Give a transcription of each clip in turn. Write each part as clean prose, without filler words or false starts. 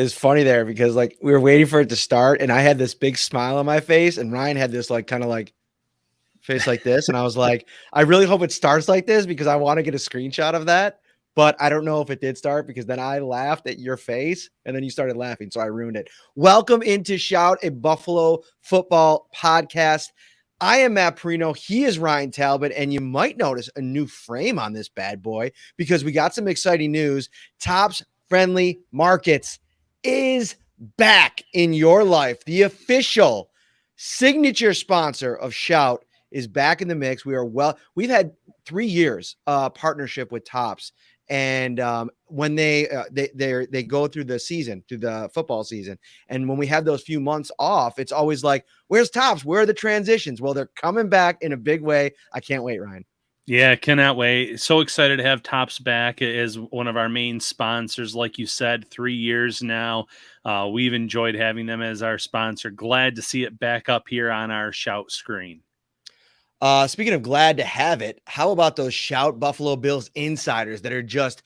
is funny there because like we were waiting for it to start and I had this big smile on my face and Ryan had this like kind of like face like this. And I was like, I really hope it starts like this because I want to get a screenshot of that. But I don't know if it did start because then I laughed at your face and then you started laughing. So I ruined it. Welcome into Shout, a Buffalo football podcast. I am Matt Parrino. He is Ryan Talbot. And you might notice a new frame on this bad boy because we got some exciting news. Tops Friendly Markets is back in your life. The official signature sponsor of Shout is back in the mix. We've had 3 years partnership with Tops. And when they go through the season, through the football season, and when we have those few months off, it's always like, where's Tops? Where are the transitions? Well, they're coming back in a big way. I can't wait, Ryan. Yeah, cannot wait. So excited to have Tops back as one of our main sponsors. Like you said, 3 years now. We've enjoyed having them as our sponsor. Glad to see it back up here on our Shout screen. Speaking of glad to have it, how about those Shout Buffalo Bills insiders that are just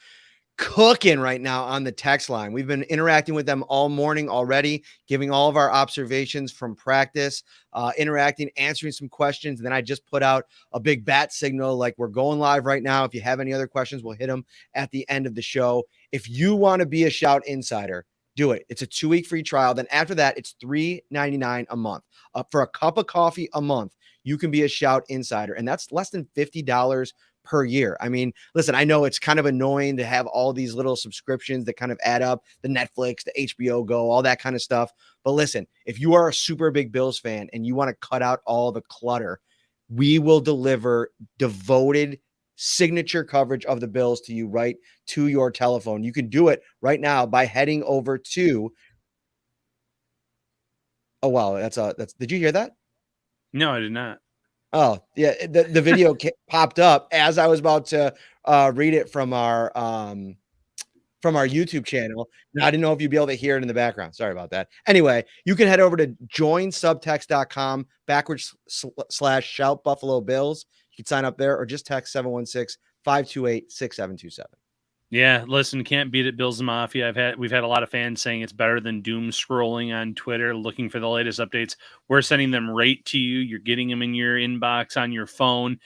cooking right now on the text line? We've been interacting with them all morning already, giving all of our observations from practice, interacting, answering some questions. And then I just put out a big bat signal like we're going live right now. If you have any other questions, we'll hit them at the end of the show. If you want to be a Shout insider, do it. It's a 2-week free trial. Then after that, it's $3.99 a month. For a cup of coffee a month, you can be a Shout insider. And that's less than $50 per year. I mean, listen, I know it's kind of annoying to have all these little subscriptions that kind of add up, the Netflix, the HBO Go, all that kind of stuff. But listen, if you are a super big Bills fan and you want to cut out all the clutter, we will deliver devoted signature coverage of the Bills to you right to your telephone. You can do it right now by heading over to. Oh, wow. Did you hear that? No, I did not. Oh, yeah. The video popped up as I was about to read it from our YouTube channel. Now, I didn't know if you'd be able to hear it in the background. Sorry about that. Anyway, you can head over to joinsubtext.com/shout Buffalo Bills. You can sign up there or just text 716-528-6727. Yeah, listen, can't beat it, Bills Mafia. We've had a lot of fans saying it's better than doom scrolling on Twitter, looking for the latest updates. We're sending them right to you. You're getting them in your inbox on your phone,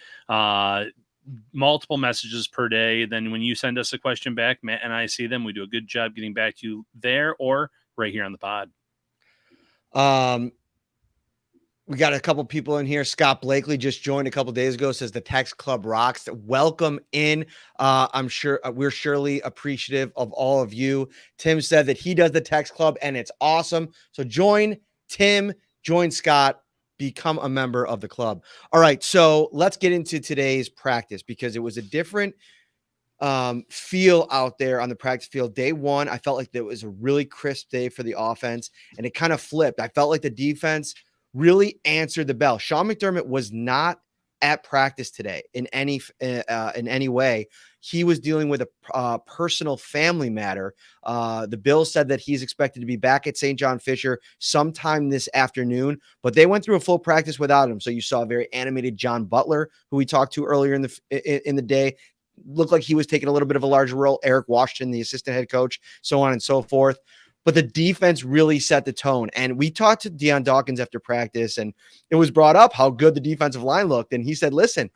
multiple messages per day. Then when you send us a question back, Matt and I see them. We do a good job getting back to you there or right here on the pod. We got a couple people in here. Scott Blakely just joined a couple days ago, says the text club rocks. Welcome in. I'm sure we're surely appreciative of all of you. Tim said that he does the text club and it's awesome. So join Tim, join Scott, become a member of the club. All right. So let's get into today's practice because it was a different feel out there on the practice field. Day one, I felt like there was a really crisp day for the offense and it kind of flipped. I felt like the defense really answered the bell. Sean McDermott was not at practice today in any way. He was dealing with a personal family matter. The Bills said that he's expected to be back at St. John Fisher sometime this afternoon, but they went through a full practice without him. So you saw a very animated John Butler, who we talked to earlier in the day. Looked like he was taking a little bit of a larger role. Eric Washington, the assistant head coach, so on and so forth. But the defense really set the tone. And we talked to Deion Dawkins after practice, and it was brought up how good the defensive line looked. And he said, listen,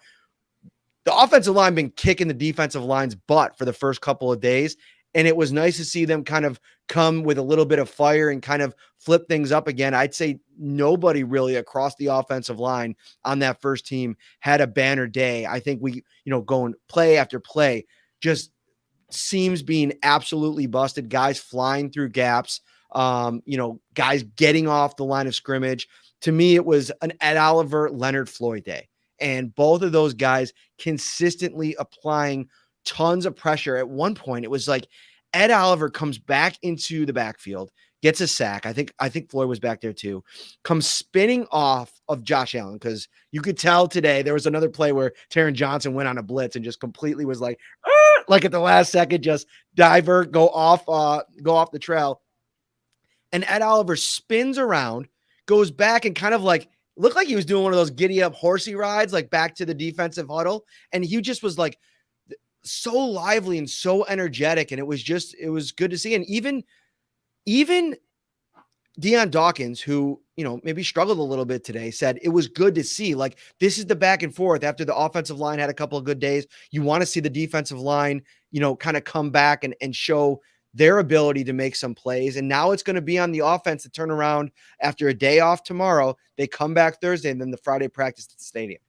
the offensive line been kicking the defensive line's butt for the first couple of days. And it was nice to see them kind of come with a little bit of fire and kind of flip things up again. I'd say nobody really across the offensive line on that first team had a banner day. I think we, going play after play, just seams being absolutely busted, guys flying through gaps, guys getting off the line of scrimmage. To me, it was an Ed Oliver, Leonard Floyd day. And both of those guys consistently applying tons of pressure. At one point, it was like Ed Oliver comes back into the backfield, gets a sack. I think Floyd was back there too. Comes spinning off of Josh Allen because you could tell today there was another play where Taron Johnson went on a blitz and just completely was like at the last second, just divert, go off the trail. And Ed Oliver spins around, goes back and kind of like looked like he was doing one of those giddy up horsey rides, like back to the defensive huddle. And he just was like so lively and so energetic. And it was good to see. And even even Deion Dawkins, who, maybe struggled a little bit today, said it was good to see. Like, this is the back and forth after the offensive line had a couple of good days. You want to see the defensive line, kind of come back and show their ability to make some plays. And now it's going to be on the offense to turn around after a day off tomorrow. They come back Thursday and then the Friday practice at the stadium.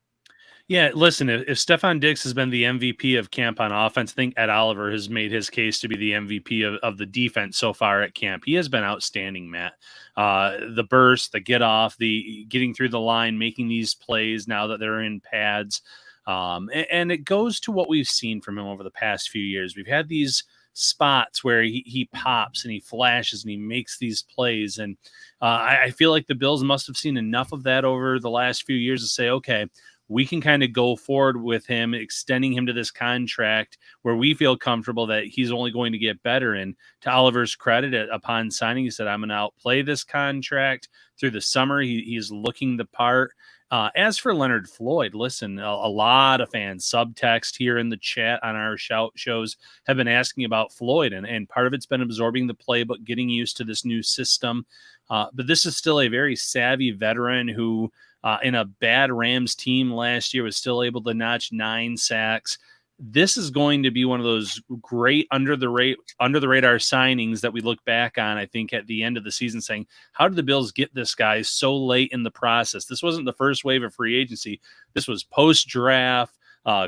Yeah, listen, if Stephon Diggs has been the MVP of camp on offense, I think Ed Oliver has made his case to be the MVP of the defense so far at camp. He has been outstanding, Matt. The burst, the get off, the getting through the line, making these plays now that they're in pads. And it goes to what we've seen from him over the past few years. We've had these spots where he pops and he flashes and he makes these plays. And I feel like the Bills must have seen enough of that over the last few years to say, okay, we can kind of go forward with him, extending him to this contract where we feel comfortable that he's only going to get better. And to Oliver's credit, upon signing, he said, I'm going to outplay this contract through the summer. He's looking the part. As for Leonard Floyd, listen, a lot of fans, subtext here in the chat on our shows, have been asking about Floyd, and part of it's been absorbing the playbook, getting used to this new system. But this is still a very savvy veteran who, in a bad Rams team last year, was still able to notch 9 sacks. This is going to be one of those great under the radar signings that we look back on, I think, at the end of the season saying, how did the Bills get this guy so late in the process? This wasn't the first wave of free agency. This was post-draft,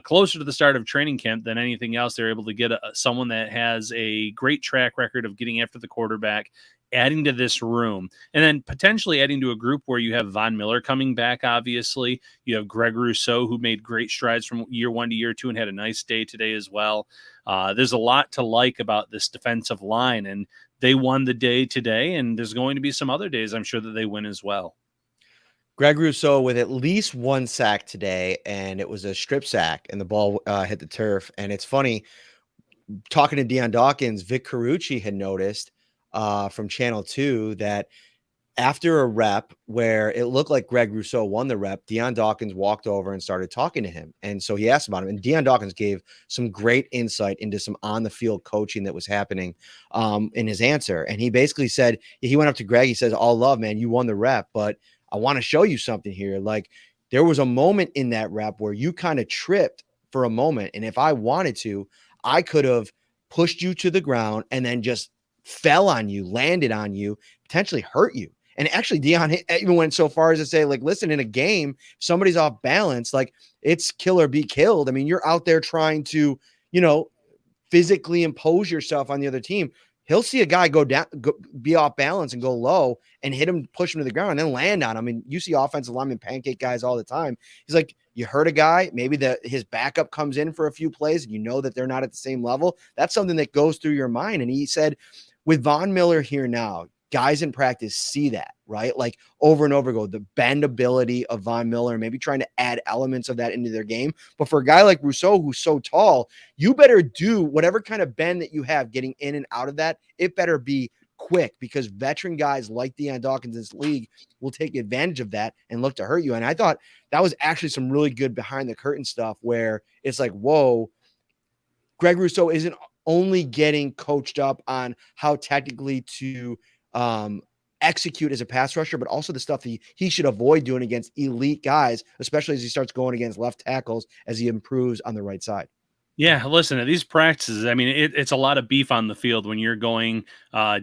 closer to the start of training camp than anything else. They're able to get someone that has a great track record of getting after the quarterback, adding to this room, and then potentially adding to a group where you have Von Miller coming back. Obviously, you have Greg Rousseau, who made great strides from year 1 to year 2 and had a nice day today as well. There's a lot to like about this defensive line, and they won the day today, and there's going to be some other days I'm sure that they win as well. Greg Rousseau with at least 1 sack today, and it was a strip sack, and the ball hit the turf. And it's funny, talking to Deion Dawkins, Vic Carucci had noticed from Channel 2 that after a rep where it looked like Greg Rousseau won the rep, Deion Dawkins walked over and started talking to him. And so he asked about him, and Deion Dawkins gave some great insight into some on-the-field coaching that was happening in his answer. And he basically said, he went up to Greg, he says, all love, man, you won the rep, but I want to show you something here. Like, there was a moment in that rep where you kind of tripped for a moment. And if I wanted to, I could have pushed you to the ground and then just fell on you, landed on you, potentially hurt you. And actually, Deion even went so far as to say, like, listen, in a game, if somebody's off balance, like, it's kill or be killed. I mean, you're out there trying to, physically impose yourself on the other team. He'll see a guy be off balance and go low and hit him, push him to the ground, and then land on him. I mean, you see offensive linemen pancake guys all the time. He's like, you hurt a guy, maybe his backup comes in for a few plays, and you know that they're not at the same level. That's something that goes through your mind. And he said, with Von Miller here now, guys in practice see that, right? Like, over and over ago, the bendability of Von Miller, maybe trying to add elements of that into their game. But for a guy like Rousseau, who's so tall, you better do whatever kind of bend that you have getting in and out of that. It better be quick, because veteran guys like Deion Dawkins in this league will take advantage of that and look to hurt you. And I thought that was actually some really good behind the curtain stuff where it's like, whoa, Greg Rousseau isn't only getting coached up on how technically to execute as a pass rusher, but also the stuff he should avoid doing against elite guys, especially as he starts going against left tackles as he improves on the right side. Yeah, listen, at these practices, I mean, it's a lot of beef on the field when you're going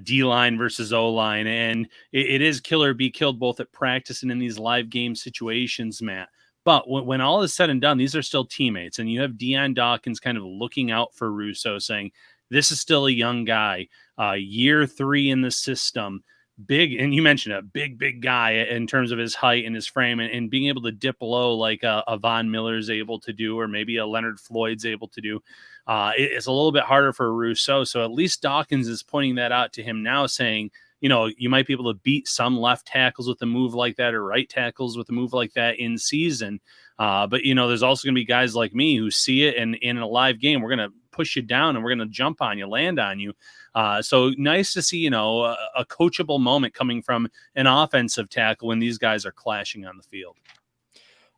D-line versus O-line, and it is kill or be killed both at practice and in these live game situations, Matt. But when all is said and done, these are still teammates, and you have Deion Dawkins kind of looking out for Rousseau, saying, this is still a young guy, year 3 in the system, big, and you mentioned a big guy in terms of his height and his frame, and being able to dip low like a Von Miller's able to do, or maybe a Leonard Floyd's able to do. It's a little bit harder for Rousseau. So at least Dawkins is pointing that out to him now, saying, you might be able to beat some left tackles with a move like that, or right tackles with a move like that in season. But, there's also going to be guys like me who see it, and in a live game, we're going to push you down and we're going to jump on you, land on you. So nice to see, a coachable moment coming from an offensive tackle when these guys are clashing on the field.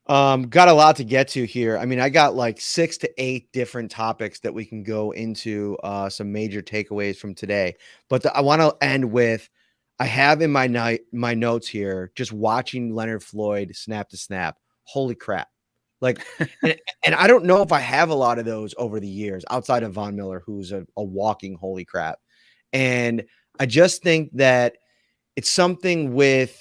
Got a lot to get to here. I mean, I got like 6 to 8 different topics that we can go into, some major takeaways from today. But I want to end with I have in my notes here just watching Leonard Floyd snap to snap. Holy crap. Like, and, and I don't know if I have a lot of those over the years outside of Von Miller, who's a walking holy crap. And I just think that it's something with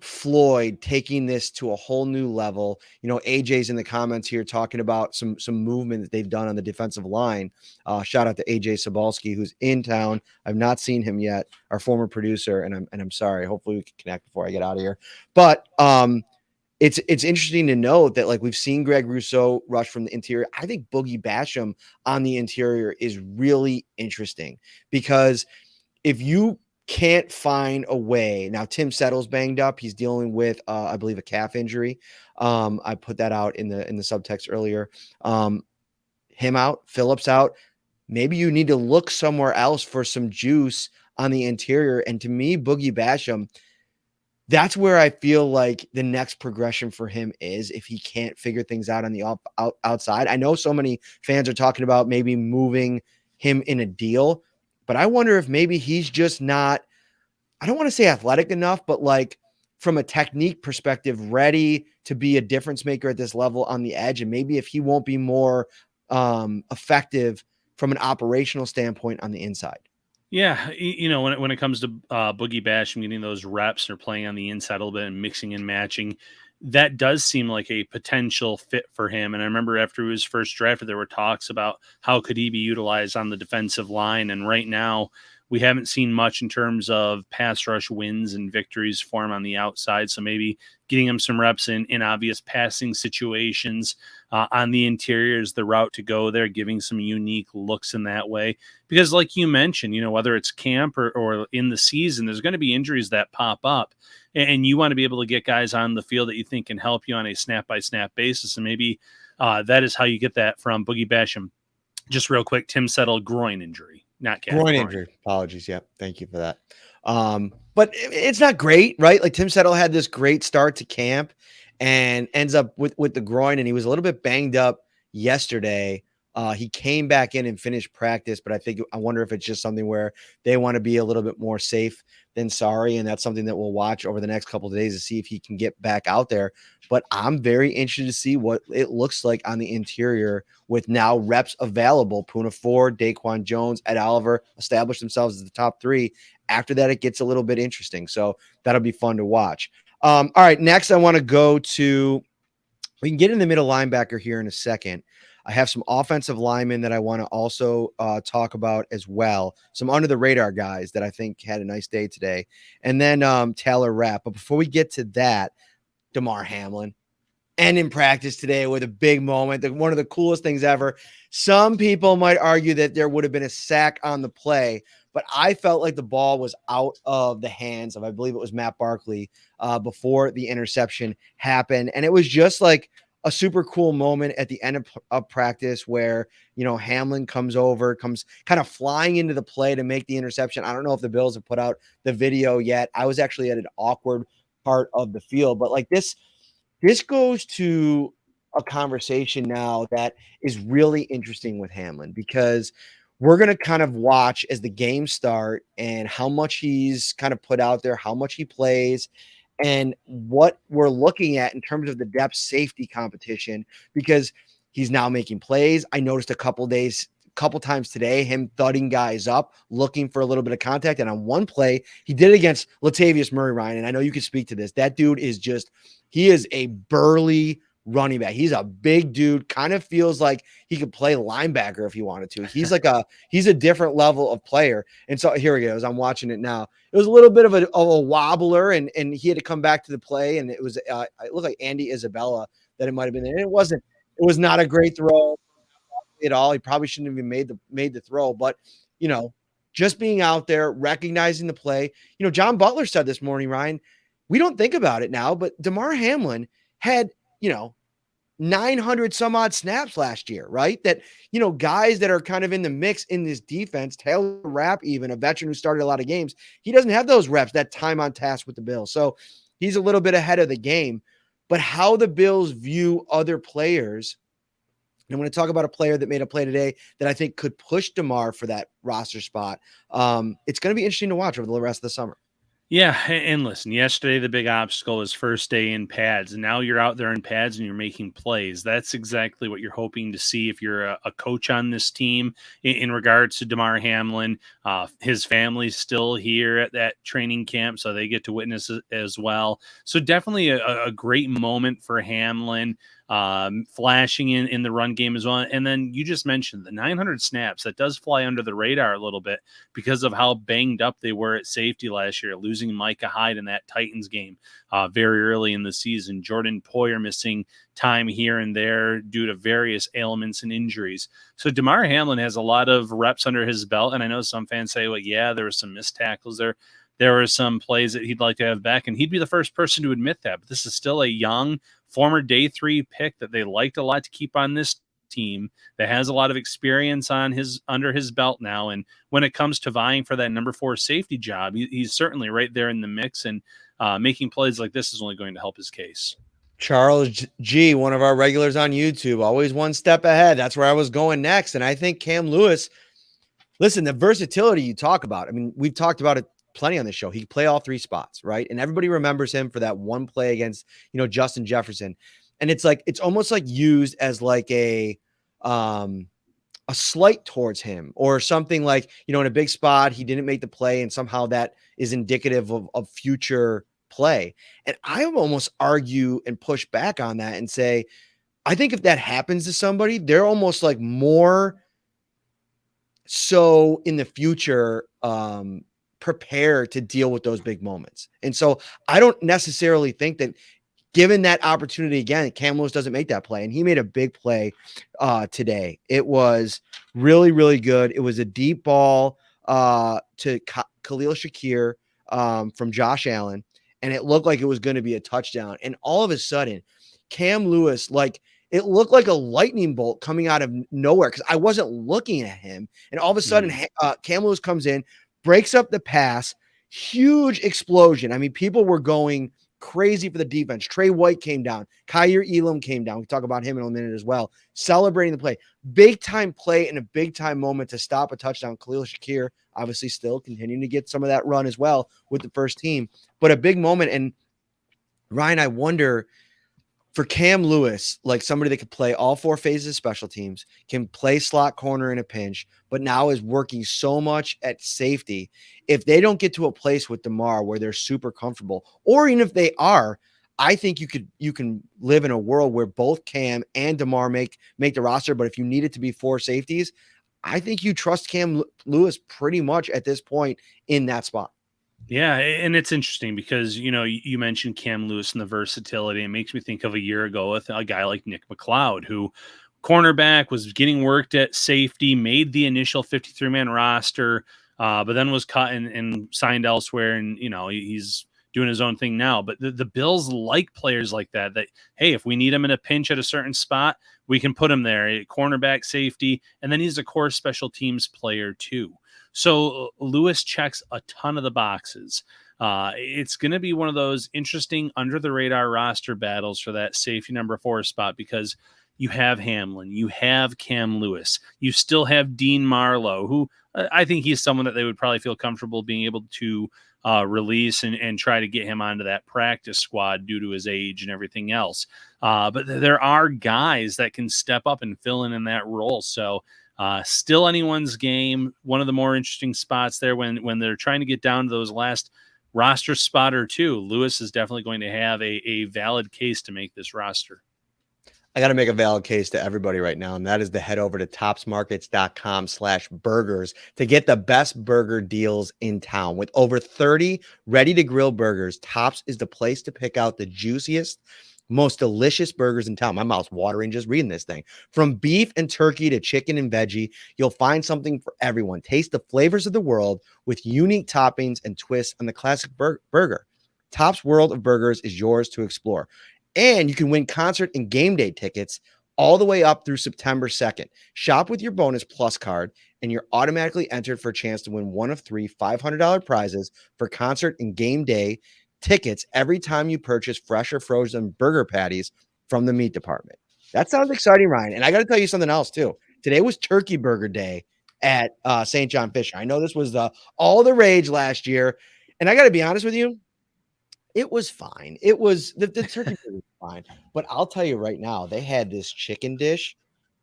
Floyd taking this to a whole new level. You know, AJ's in the comments here talking about some movement that they've done on the defensive line. Shout out to AJ Sobalski, who's in town. I've not seen him yet, our former producer, and I'm sorry. Hopefully we can connect before I get out of here. But it's interesting to note that like we've seen Greg Rousseau rush from the interior. I think Boogie Basham on the interior is really interesting because if you can't find a way now, Tim Settle's banged up. He's dealing with, I believe, a calf injury. I put that out in the subtext earlier. Him out, Phillips out. Maybe you need to look somewhere else for some juice on the interior. And to me, Boogie Basham, that's where I feel like the next progression for him is if he can't figure things out on the outside. I know so many fans are talking about maybe moving him in a deal, but I wonder if maybe he's just not, I don't want to say athletic enough, but like from a technique perspective, ready to be a difference maker at this level on the edge. And maybe if he won't be more effective from an operational standpoint on the inside. Yeah, when it comes to Boogie Basham getting those reps or playing on the inside a little bit and mixing and matching, that does seem like a potential fit for him. And I remember after he was first drafted, there were talks about how could he be utilized on the defensive line. And right now, we haven't seen much in terms of pass rush wins and victories for him on the outside. So maybe getting him some reps in obvious passing situations on the interior is the route to go there, giving some unique looks in that way. Because like you mentioned, whether it's camp or in the season, there's going to be injuries that pop up. And you want to be able to get guys on the field that you think can help you on a snap-by-snap basis. And maybe that is how you get that from Boogie Basham. Just real quick, Tim Settle, groin injury. Not calf, Groin injury. Apologies. Yep. Thank you for that. But it's not great, right? Like Tim Settle had this great start to camp and ends up with the groin, and he was a little bit banged up yesterday. He came back in and finished practice, but I wonder if it's just something where they want to be a little bit more safe than sorry, and that's something that we'll watch over the next couple of days to see if he can get back out there. But I'm very interested to see what it looks like on the interior with now reps available. Poona Ford, Daquan Jones, Ed Oliver established themselves as the top three. After that, it gets a little bit interesting. So that'll be fun to watch. All right, next I want to go to, we can get in the middle linebacker here in a second. I have some offensive linemen that I want to also talk about as well. Some under the radar guys that I think had a nice day today. And then Taylor Rapp. But before we get to that, Damar Hamlin. And in practice today with a big moment, one of the coolest things ever. Some people might argue that there would have been a sack on the play, but I felt like the ball was out of the hands of, I believe it was Matt Barkley, before the interception happened. And it was just like a super cool moment at the end of practice where, Hamlin comes kind of flying into the play to make the interception. I don't know if the Bills have put out the video yet. I was actually at an awkward part of the field, but like this goes to a conversation now that is really interesting with Hamlin because we're going to kind of watch as the games start and how much he's kind of put out there, how much he plays, and what we're looking at in terms of the depth safety competition because he's now making plays. I noticed a couple times today, him thudding guys up, looking for a little bit of contact. And on one play, he did it against Latavius Murray, Ryan. And I know you can speak to this. That dude he is a burly running back. He's a big dude, kind of feels like he could play linebacker if he wanted to. He's a different level of player. And so here he goes. I'm watching it now. It was a little bit of a wobbler and he had to come back to the play. And it was, it looked like Andy Isabella that it might've been there. And it was not a great throw at all. He probably shouldn't have even made the throw, but just being out there, recognizing the play, John Butler said this morning, Ryan, we don't think about it now, but Damar Hamlin had, 900 some odd snaps last year, right? That, guys that are kind of in the mix in this defense, Taylor Rapp, even a veteran who started a lot of games, he doesn't have those reps, that time on task with the Bills. So he's a little bit ahead of the game. but how the Bills view other players. And I'm going to talk about a player that made a play today that I think could push DeMar for that roster spot. It's going to be interesting to watch over the rest of the summer. Yeah, and listen, yesterday the big obstacle was first day in pads, and now you're out there in pads and you're making plays. That's exactly what you're hoping to see if you're a coach on this team. In regards to Damar Hamlin, his family's still here at that training camp, so they get to witness it as well. So definitely a great moment for Hamlin. Flashing in the run game as well. And then you just mentioned the 900 snaps. That does fly under the radar a little bit because of how banged up they were at safety last year, losing Micah Hyde in that Titans game very early in the season. Jordan Poyer missing time here and there due to various ailments and injuries. So Damar Hamlin has a lot of reps under his belt. And I know some fans say, well, yeah, there were some missed tackles there. There were some plays that he'd like to have back, and he'd be the first person to admit that. But this is still a young, former day 3 pick that they liked a lot to keep on this team, that has a lot of experience under his belt now. And when it comes to vying for that number 4 safety job, he's certainly right there in the mix, and making plays like this is only going to help his case. Charles G, one of our regulars on YouTube, always one step ahead. That's where I was going next. And I think Cam Lewis, listen, the versatility you talk about, I mean, we've talked about it plenty on the show. He can play all 3 spots, right? And everybody remembers him for that one play against, Justin Jefferson. And it's like, it's almost like used as like a slight towards him, or something like, in a big spot, he didn't make the play, and somehow that is indicative of future play. And I would almost argue and push back on that and say, I think if that happens to somebody, they're almost like more so in the future prepare to deal with those big moments. And so I don't necessarily think that given that opportunity again, Cam Lewis doesn't make that play. And he made a big play today. It was really, really good. It was a deep ball to Khalil Shakir from Josh Allen, and it looked like it was going to be a touchdown. And all of a sudden, Cam Lewis, it looked like a lightning bolt coming out of nowhere because I wasn't looking at him. And all of a sudden, Cam Lewis comes in, breaks up the pass, huge explosion. I mean, people were going crazy for the defense. Trey White came down. Kyer Elam came down. We talk about him in a minute as well. Celebrating the play. Big time play and a big time moment to stop a touchdown. Khalil Shakir, obviously still continuing to get some of that run as well with the first team. But a big moment. And Ryan, I wonder, for Cam Lewis, like somebody that could play all 4 phases of special teams, can play slot corner in a pinch, but now is working so much at safety. If they don't get to a place with DeMar where they're super comfortable, or even if they are, I think you can live in a world where both Cam and DeMar make the roster. But if you need it to be 4 safeties, I think you trust Cam Lewis pretty much at this point in that spot. Yeah, and it's interesting because, you mentioned Cam Lewis and the versatility. It makes me think of a year ago with a guy like Nick McLeod, who cornerback was getting worked at safety, made the initial 53-man roster, but then was cut and signed elsewhere. And, he's doing his own thing now. But the Bills like players like that, hey, if we need him in a pinch at a certain spot, we can put him there, cornerback, safety, and then he's a core special teams player too. So Lewis checks a ton of the boxes. It's going to be one of those interesting under the radar roster battles for that safety number 4 spot, because you have Hamlin, you have Cam Lewis, you still have Dean Marlowe, who I think he's someone that they would probably feel comfortable being able to release and try to get him onto that practice squad due to his age and everything else. But there are guys that can step up and fill in that role. So still anyone's game. One of the more interesting spots there when they're trying to get down to those last roster spot or 2, Lewis is definitely going to have a valid case to make this roster. I got to make a valid case to everybody right now, and that is to head over to topsmarkets.com/burgers to get the best burger deals in town. With over 30 ready-to-grill burgers, Tops is the place to pick out the juiciest, most delicious burgers in town. My mouth's watering just reading this thing. From beef and turkey to chicken and veggie, you'll find something for everyone. Taste the flavors of the world with unique toppings and twists on the classic burger. Tops World of Burgers is yours to explore. And you can win concert and game day tickets all the way up through September 2nd. Shop with your Bonus Plus card, and you're automatically entered for a chance to win one of 3 $500 prizes for concert and game day tickets every time you purchase fresh or frozen burger patties from the meat department. That sounds exciting, Ryan. And I got to tell you something else too. Today was Turkey Burger Day at St. John Fisher. I know this was all the rage last year, and I got to be honest with you, it was fine. It was the turkey burger was fine, but I'll tell you right now, they had this chicken dish.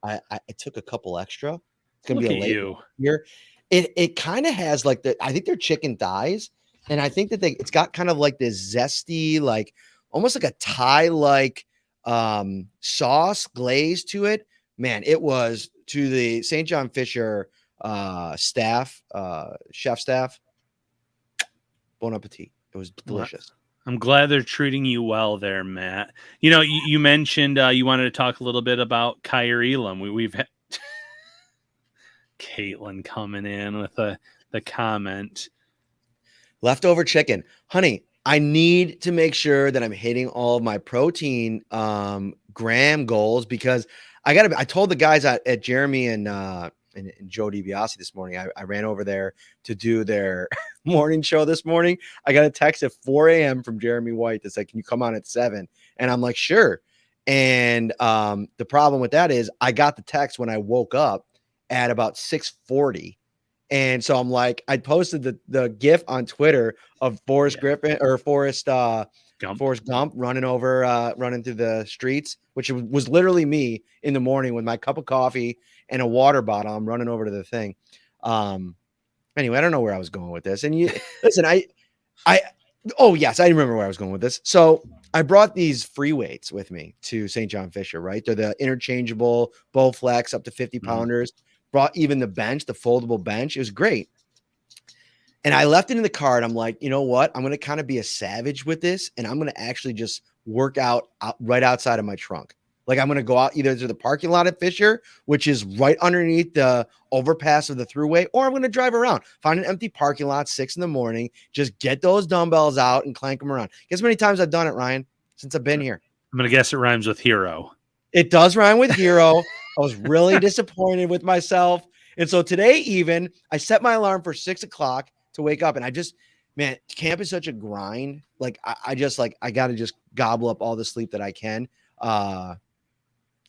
I took a couple extra. It's gonna be Look a at late you. here. It kind of has like I think they're chicken thighs, and I think that it's got kind of like this zesty, like almost like a Thai like sauce glaze to it. Man, it was to the St. John Fisher staff, chef staff. Bon appetit. It was delicious. I'm glad they're treating you well there, Matt. You mentioned you wanted to talk a little bit about Kyrie Elam. We've had Caitlin coming in with the comment. Leftover chicken. Honey, I need to make sure that I'm hitting all of my protein gram goals because I told the guys at Jeremy and Joe DiBiase this morning. I ran over there to do their morning show this morning. I got a text at 4 a.m. from Jeremy White that said, "Can you come on at 7?" And I'm like, "Sure." And the problem with that is I got the text when I woke up at about 6:40. And so I'm like, I posted the GIF on Twitter of Forrest Griffin or Forrest Gump running through the streets, which was literally me in the morning with my cup of coffee and a water bottle. I'm running over to the thing. Anyway, I don't know where I was going with this. And you listen, oh yes, I remember where I was going with this. So I brought these free weights with me to St. John Fisher, right? They're the interchangeable Bowflex up to 50 pounders. Brought even the bench, the foldable bench. It was great. And I left it in the car and I'm like, you know what? I'm going to kind of be a savage with this. And I'm going to actually just work out right outside of my trunk. Like I'm going to go out either to the parking lot at Fisher, which is right underneath the overpass of the thruway, or I'm going to drive around, find an empty parking lot, 6 a.m, just get those dumbbells out and clank them around. Guess how many times I've done it, Ryan, since I've been here? I'm going to guess it rhymes with hero. It does rhyme with hero. I was really disappointed with myself. And so today, even I set my alarm for 6 o'clock to wake up. And man, camp is such a grind. Like I got to just gobble up all the sleep that I can.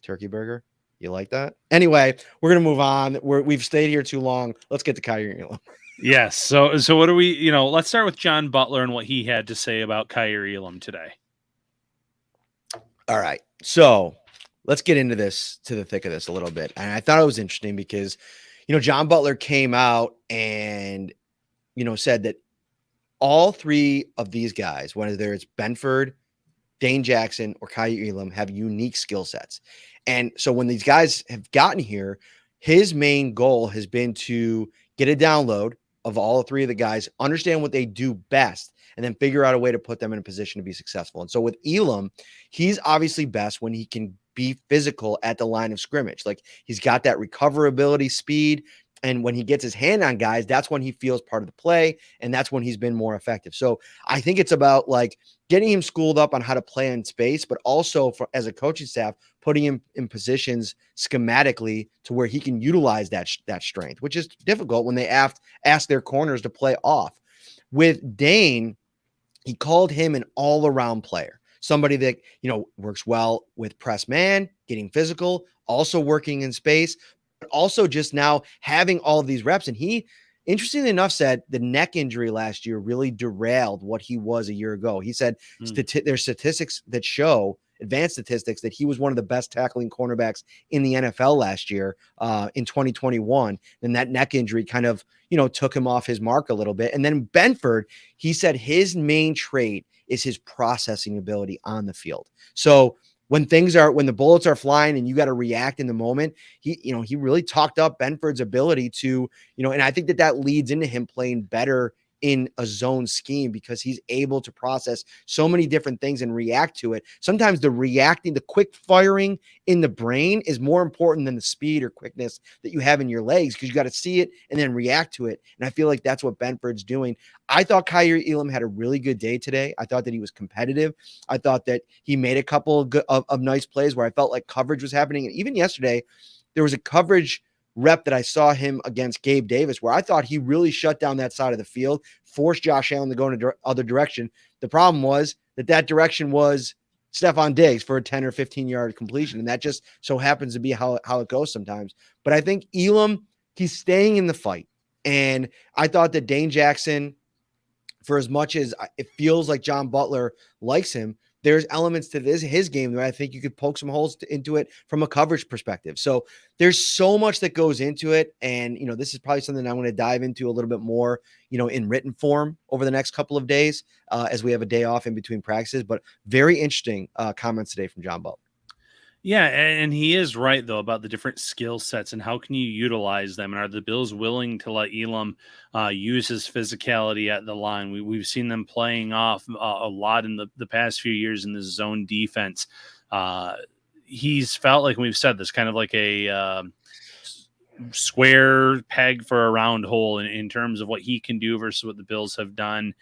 Turkey burger. You like that? Anyway, we're going to move on. We've stayed here too long. Let's get to Kyrie Elam. Yes. So what do we, let's start with John Butler and what he had to say about Kyrie Elam today. All right. So let's get into this, to the thick of this a little bit. And I thought it was interesting because, John Butler came out and, said that all three of these guys, whether it's Benford, Dane Jackson, or Kyrie Elam, have unique skill sets. And so when these guys have gotten here, his main goal has been to get a download of all three of the guys, understand what they do best, and then figure out a way to put them in a position to be successful. And so with Elam, he's obviously best when he can be physical at the line of scrimmage. Like he's got that recoverability speed. And when he gets his hand on guys, that's when he feels part of the play. And that's when he's been more effective. So I think it's about like getting him schooled up on how to play in space, but also as a coaching staff, putting him in positions schematically to where he can utilize that strength, which is difficult when they ask their corners to play off. With Dane, he called him an all-around player, somebody that, works well with press man, getting physical, also working in space, but also just now having all of these reps. And he, interestingly enough, said the neck injury last year really derailed what he was a year ago. He said there's statistics that show, advanced statistics, that he was one of the best tackling cornerbacks in the NFL last year in 2021. And that neck injury kind of, took him off his mark a little bit. And then Benford, he said his main trait is his processing ability on the field. So when the bullets are flying and you got to react in the moment, he really talked up Benford's ability to, and I think that leads into him playing better in a zone scheme because he's able to process so many different things and react to it. Sometimes the quick firing in the brain is more important than the speed or quickness that you have in your legs, because you got to see it and then react to it. And I feel like that's what Benford's doing. I thought Kyrie Elam had a really good day today. I thought that he was competitive. I thought that he made a couple of nice plays where I felt like coverage was happening. And even yesterday, there was a coverage rep that I saw him against Gabe Davis, where I thought he really shut down that side of the field, forced Josh Allen to go in other direction. The problem was that direction was Stephon Diggs for a 10 or 15-yard completion, and that just so happens to be how it goes sometimes. But I think Elam, he's staying in the fight, and I thought that Dane Jackson, for as much as it feels like John Butler likes him, there's elements to his game that I think you could poke some holes into it from a coverage perspective. So there's so much that goes into it. And, this is probably something I'm going to dive into a little bit more, in written form over the next couple of days as we have a day off in between practices. But very interesting comments today from John Butler. Yeah, and he is right though about the different skill sets and how can you utilize them, and are the Bills willing to let Elam use his physicality at the line? We've seen them playing off a lot in the past few years in the zone defense. He's felt like, and we've said this, kind of like a square peg for a round hole in terms of what he can do versus what the Bills have done.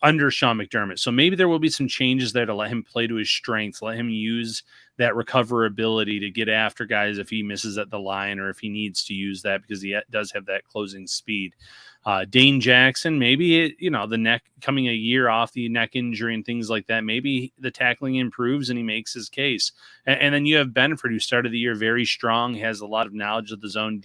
Under Sean McDermott. So maybe there will be some changes there to let him play to his strengths, let him use that recoverability to get after guys if he misses at the line or if he needs to use that because he does have that closing speed. Dane Jackson, maybe the neck coming a year off the neck injury and things like that. Maybe the tackling improves and he makes his case. And then you have Benford, who started the year very strong, has a lot of knowledge of the zone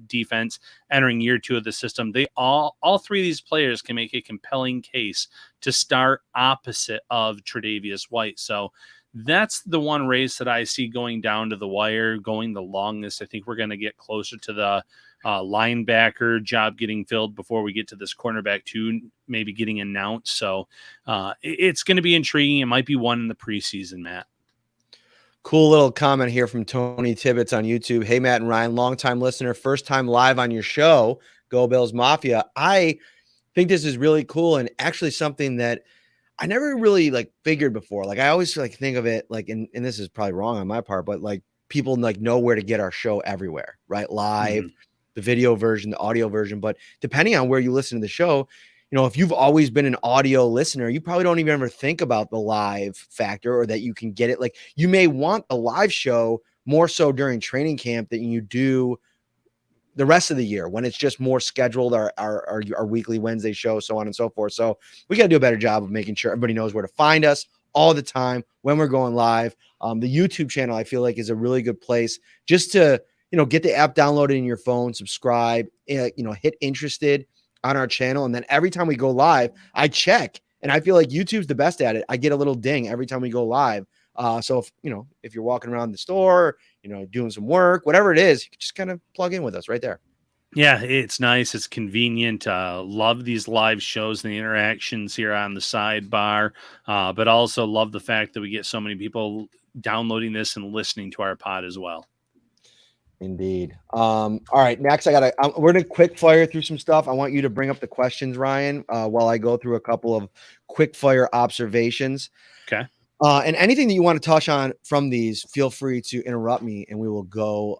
defense entering year 2 of the system. They all three of these players can make a compelling case to start opposite of Tre'Davious White. So that's the one race that I see going down to the wire, going the longest. I think we're going to get closer to the linebacker job getting filled before we get to this cornerback 2 maybe getting announced. So it's going to be intriguing. It might be one in the preseason, Matt. Cool little comment here from Tony Tibbetts on YouTube. Hey, Matt and Ryan, longtime listener, first time live on your show, Go Bills Mafia. I think this is really cool and actually something that I never really figured before. I always think of it and this is probably wrong on my part, but people know where to get our show everywhere, right? Live, the video version, the audio version. But depending on where you listen to the show, if you've always been an audio listener, you probably don't even ever think about the live factor or that you can get it. You may want a live show more so during training camp than you do the rest of the year when it's just more scheduled, our weekly Wednesday show, so on and so forth. So we got to do a better job of making sure everybody knows where to find us all the time when we're going live. The YouTube channel, I feel like, is a really good place just to, get the app downloaded in your phone, subscribe, hit interested on our channel. And then every time we go live, I check, and I feel like YouTube's the best at it. I get a little ding every time we go live. So if you're walking around the store, doing some work, whatever it is, you can just kind of plug in with us right there. Yeah, it's nice. It's convenient. Love these live shows and the interactions here on the sidebar, but also love the fact that we get so many people downloading this and listening to our pod as well. Indeed. All right, next we're going to quick fire through some stuff. I want you to bring up the questions, Ryan, while I go through a couple of quick fire observations. Okay. And anything that you want to touch on from these, feel free to interrupt me and we will go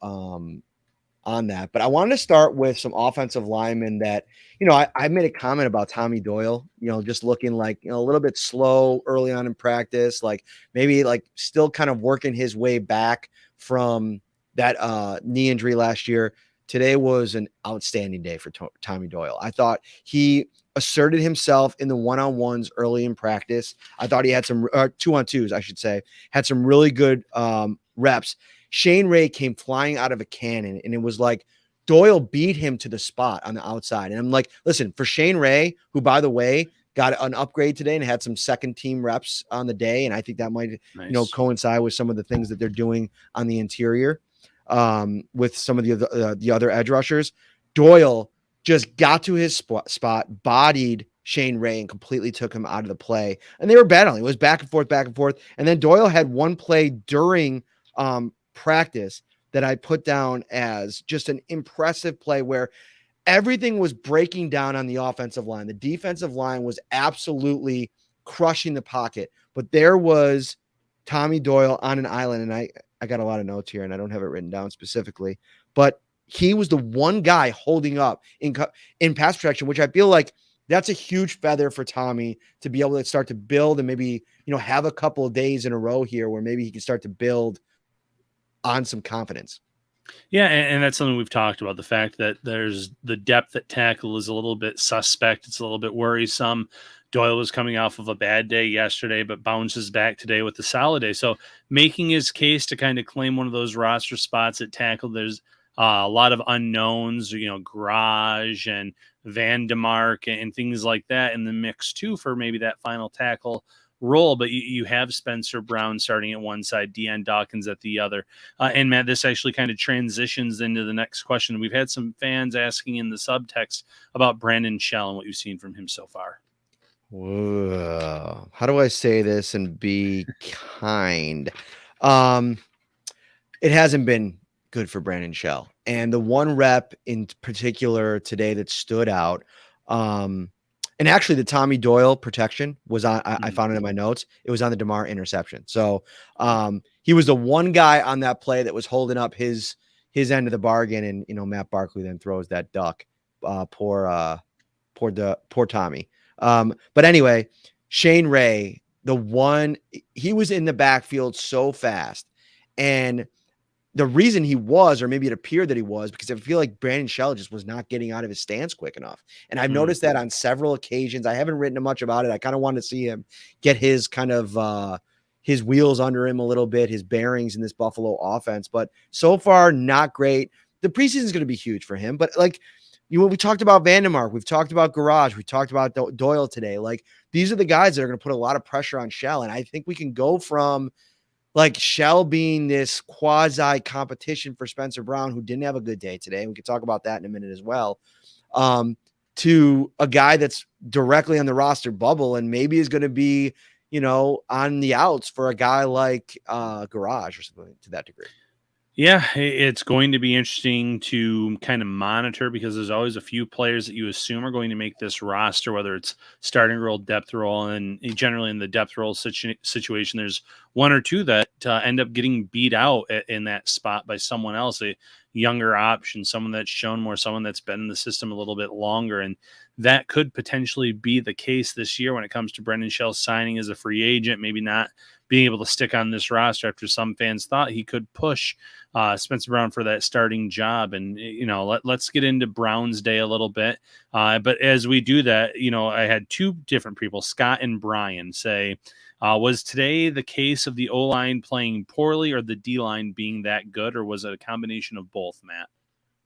on that. But I wanted to start with some offensive linemen that, I made a comment about Tommy Doyle, just looking a little bit slow early on in practice, maybe still kind of working his way back from that knee injury last year. Today was an outstanding day for Tommy Doyle. I thought he asserted himself in the one-on-ones early in practice. I thought he had some 2-on-2s, I should say, had some really good reps. Shane Ray came flying out of a cannon, and it was Doyle beat him to the spot on the outside. And I'm like, listen, for Shane Ray, who, by the way, got an upgrade today and had some second team reps on the day, and I think that might, coincide with some of the things that they're doing on the interior with some of the other edge rushers. Doyle just got to his spot, bodied Shane Ray, and completely took him out of the play. And they were battling. It was back and forth. And then Doyle had one play during practice that I put down as just an impressive play where everything was breaking down on the offensive line. The defensive line was absolutely crushing the pocket, but there was Tommy Doyle on an island. And I got a lot of notes here and I don't have it written down specifically, but he was the one guy holding up in pass protection, which I feel like that's a huge feather for Tommy to be able to start to build and maybe, have a couple of days in a row here where maybe he can start to build on some confidence. Yeah, and that's something we've talked about. The fact that there's the depth at tackle is a little bit suspect. It's a little bit worrisome. Doyle was coming off of a bad day yesterday, but bounces back today with a solid day. So making his case to kind of claim one of those roster spots at tackle, there's a lot of unknowns, Garage and Vandemark and things like that in the mix too for maybe that final tackle role. But you have Spencer Brown starting at one side, Deion Dawkins at the other. And Matt, this actually kind of transitions into the next question. We've had some fans asking in the subtext about Brandon Shell and what you've seen from him so far. Whoa. How do I say this and be kind? Um, it hasn't been good for Brandon Shell. And the one rep in particular today that stood out, and actually the Tommy Doyle protection was on, I found it in my notes. It was on the DeMar interception. So he was the one guy on that play that was holding up his end of the bargain. And, Matt Barkley then throws that duck. Poor Tommy. But anyway, Shane Ray, he was in the backfield so fast. And the reason he was, or maybe it appeared that he was, because I feel like Brandon Shell just was not getting out of his stance quick enough. And I've noticed that on several occasions. I haven't written much about it. I kind of wanted to see him get his kind of his wheels under him a little bit, his bearings in this Buffalo offense. But so far, not great. The preseason is going to be huge for him. But we talked about Vandemark, we've talked about Garage, we talked about Doyle today. Like, these are the guys that are going to put a lot of pressure on Shell. And I think we can go from Shell being this quasi competition for Spencer Brown, who didn't have a good day today. We could talk about that in a minute as well. To a guy that's directly on the roster bubble and maybe is going to be, on the outs for a guy like Garage or something to that degree. Yeah, it's going to be interesting to kind of monitor because there's always a few players that you assume are going to make this roster, whether it's starting role, depth role, and generally in the depth role situation, there's one or two that end up getting beat out in that spot by someone else, a younger option, someone that's shown more, someone that's been in the system a little bit longer. And that could potentially be the case this year when it comes to Brendan Shell signing as a free agent, maybe not being able to stick on this roster after some fans thought he could push Spencer Brown for that starting job. And, let's get into Brown's day a little bit. But as we do that, I had two different people, Scott and Brian, say, was today the case of the O-line playing poorly or the D-line being that good, or was it a combination of both, Matt?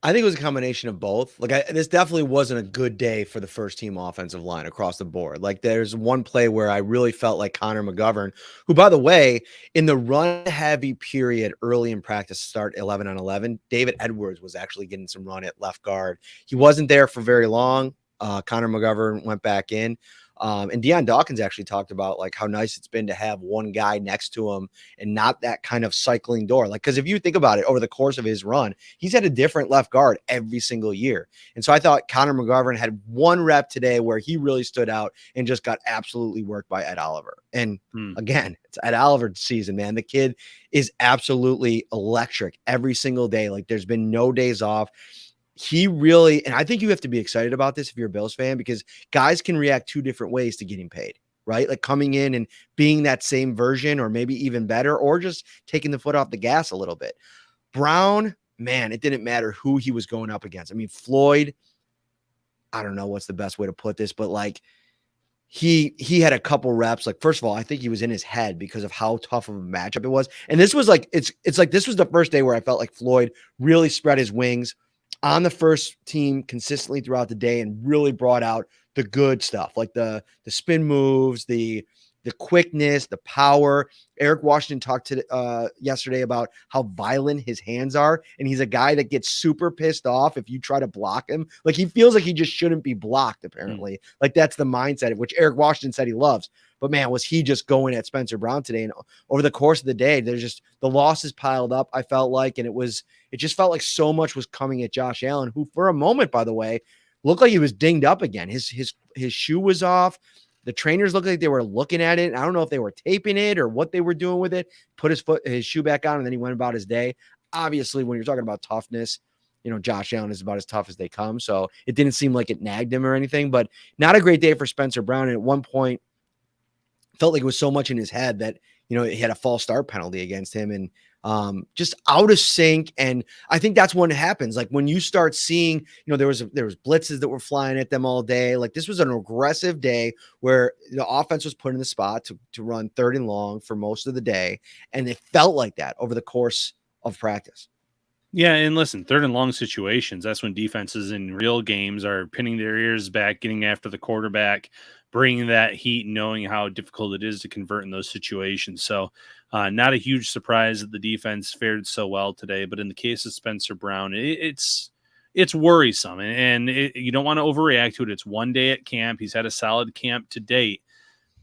I think it was a combination of both. This definitely wasn't a good day for the first team offensive line across the board. There's one play where I really felt like Connor McGovern, who, by the way, in the run heavy period early in practice, start 11 on 11, David Edwards was actually getting some run at left guard. He wasn't there for very long. Connor McGovern went back in. And Deion Dawkins actually talked about how nice it's been to have one guy next to him and not that kind of cycling door. Because if you think about it, over the course of his run, he's had a different left guard every single year. And so I thought Connor McGovern had one rep today where he really stood out and just got absolutely worked by Ed Oliver. And again, it's Ed Oliver season, man. The kid is absolutely electric every single day. There's been no days off. He really, and I think you have to be excited about this if you're a Bills fan, because guys can react two different ways to getting paid, right? Coming in and being that same version or maybe even better, or just taking the foot off the gas a little bit. Brown, man, it didn't matter who he was going up against. I mean, Floyd, I don't know what's the best way to put this, but he had a couple reps. First of all, I think he was in his head because of how tough of a matchup it was. And this was this was the first day where I felt like Floyd really spread his wings on the first team consistently throughout the day and really brought out the good stuff, like the spin moves, the quickness, the power. Eric Washington talked to yesterday about how violent his hands are. And he's a guy that gets super pissed off if you try to block him. He feels like he just shouldn't be blocked, apparently. That's the mindset, which Eric Washington said he loves. But man, was he just going at Spencer Brown today. And over the course of the day, there's just the losses piled up, I felt like, and it just felt like so much was coming at Josh Allen, who for a moment, by the way, looked like he was dinged up again. His shoe was off. The trainers looked like they were looking at it. I don't know if they were taping it or what they were doing with it. Put his shoe back on, and then he went about his day. Obviously, when you're talking about toughness, Josh Allen is about as tough as they come. So it didn't seem like it nagged him or anything, but not a great day for Spencer Brown. And at one point, felt like it was so much in his head that, he had a false start penalty against him. And just out of sync. And I think that's when it happens. Like when you start seeing, there was blitzes that were flying at them all day. Like this was an aggressive day where the offense was put in the spot to run 3rd and long for most of the day. And it felt like that over the course of practice. Yeah, and listen, 3rd and long situations, that's when defenses in real games are pinning their ears back, getting after the quarterback, bringing that heat, knowing how difficult it is to convert in those situations. So, not a huge surprise that the defense fared so well today. But in the case of Spencer Brown, it's worrisome, and you don't want to overreact to it. It's one day at camp. He's had a solid camp to date,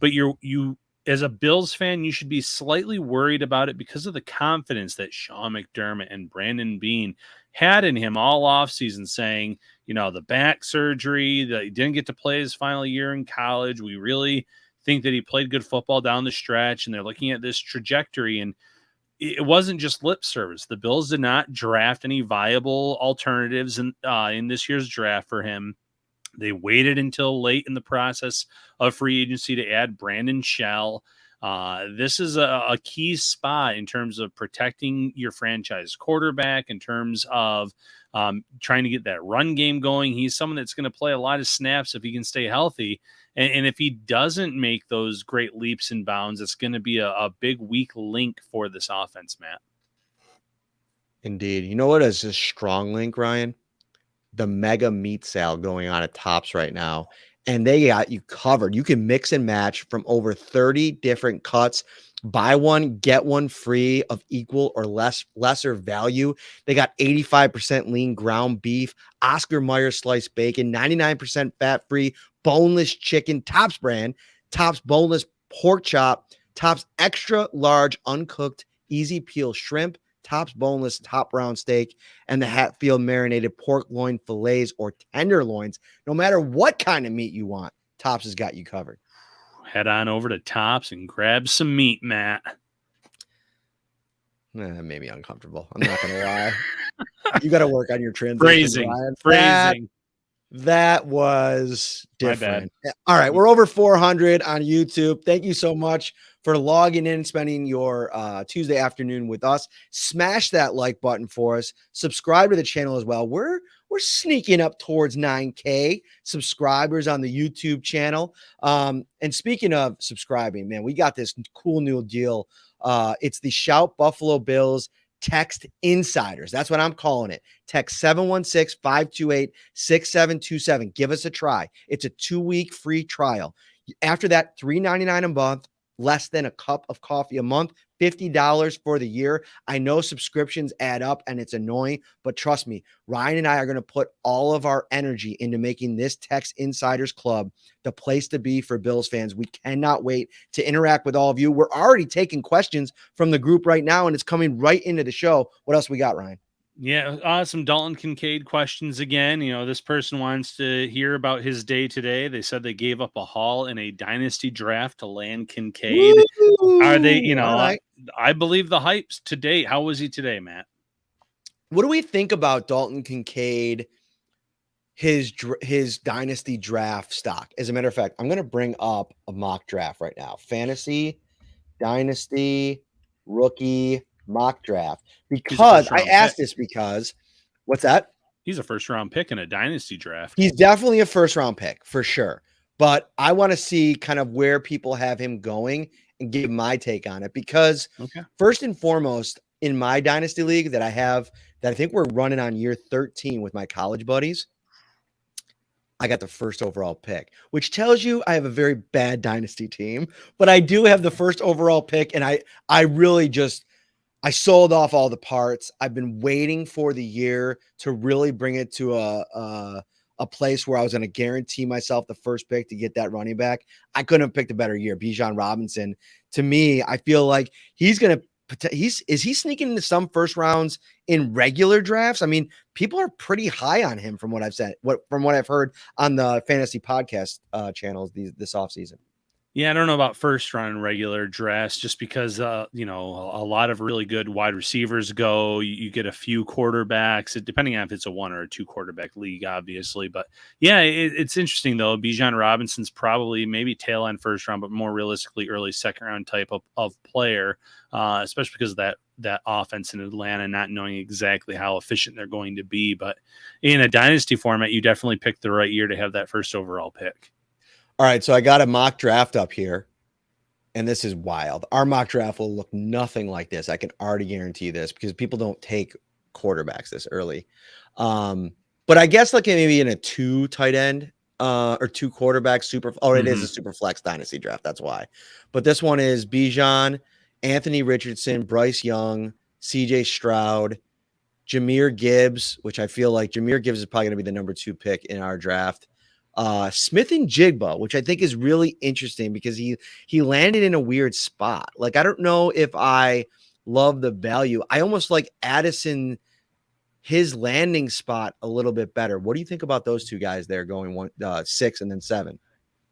but you as a Bills fan, you should be slightly worried about it because of the confidence that Sean McDermott and Brandon Beane had in him all offseason, saying, the back surgery, that he didn't get to play his final year in college. We really think that he played good football down the stretch, and they're looking at this trajectory. And it wasn't just lip service. The Bills did not draft any viable alternatives in this year's draft for him. They waited until late in the process of free agency to add Brandon Shell. This is a key spot in terms of protecting your franchise quarterback, in terms of trying to get that run game going. He's someone that's going to play a lot of snaps if he can stay healthy. And if he doesn't make those great leaps and bounds, it's going to be a big weak link for this offense, Matt. Indeed. You know what is a strong link, Ryan? The mega meat sale going on at Tops right now, and they got you covered. You can mix and match from over 30 different cuts. Buy one, get one free of equal or lesser value. They got 85% lean ground beef, Oscar Mayer sliced bacon, 99% fat-free, boneless chicken, Tops brand, Tops boneless pork chop, Tops extra large uncooked easy peel shrimp, Tops boneless top round steak, and the Hatfield marinated pork loin fillets or tenderloins. No matter what kind of meat you want, Tops has got you covered. Head on over to Tops and grab some meat, Matt. That made me uncomfortable. I'm not going to lie. You got to work on your transition. Phrasing. That was different. My bad. All right. We're over 400 on YouTube. Thank you so much for logging in and spending your Tuesday afternoon with us. Smash that like button for us. Subscribe to the channel as well. We're sneaking up towards 9K subscribers on the YouTube channel. And speaking of subscribing, man, we got this cool new deal. It's the Shout Buffalo Bills Text Insiders. That's what I'm calling it. Text 716-528-6727. Give us a try. It's a 2-week free trial. After that, $3.99 a month, less than a cup of coffee a month, $50 for the year. I know subscriptions add up and it's annoying, but trust me, Ryan and I are going to put all of our energy into making this Text Insiders Club the place to be for Bills fans. We cannot wait to interact with all of you. We're already taking questions from the group right now, and it's coming right into the show. What else we got, Ryan? Yeah, some Dalton Kincaid questions again. This person wants to hear about his day today. They said they gave up a haul in a dynasty draft to land Kincaid. Woo! Are they, Right. I believe the hypes to date. How was he today, Matt? What do we think about Dalton Kincaid, his dynasty draft stock? As a matter of fact, I'm going to bring up a mock draft right now. Fantasy Dynasty Rookie mock draft, because I asked this because what's that? He's a first round pick in a dynasty draft. He's definitely a first round pick for sure. But I want to see kind of where people have him going and give my take on it, because first and foremost, in my dynasty league that I think we're running on year 13 with my college buddies, I got the first overall pick, which tells you I have a very bad dynasty team, but I do have the first overall pick. And I really just, I sold off all the parts. I've been waiting for the year to really bring it to a place where I was going to guarantee myself the first pick to get that running back. I couldn't have picked a better year. Bijan Robinson, to me, I feel like is he sneaking into some first rounds in regular drafts? I mean, people are pretty high on him from what I've said, from what I've heard on the fantasy podcast channels this offseason. Yeah, I don't know about first round regular drafts, just because a lot of really good wide receivers go. You get a few quarterbacks, depending on if it's a 1 or a 2 quarterback league, obviously. But yeah, it's interesting though. Bijan Robinson's probably maybe tail end first round, but more realistically early second round type of player, especially because of that that offense in Atlanta, not knowing exactly how efficient they're going to be. But in a dynasty format, you definitely picked the right year to have that first overall pick. All right, so I got a mock draft up here, and this is wild. Our mock draft will look nothing like this. I can already guarantee this because people don't take quarterbacks this early. But I guess like maybe in a 2 tight end or 2 quarterbacks super. Oh, it is a super flex dynasty draft. That's why. But this one is Bijan, Anthony Richardson, Bryce Young, CJ Stroud, Jahmyr Gibbs, which I feel like Jahmyr Gibbs is probably going to be the number 2 pick in our draft. Smith and Jigba, which I think is really interesting because he landed in a weird spot. Like I don't know if I love the value. I almost like Addison, his landing spot a little bit better. What do you think about those 2 guys there going 6 and then 7?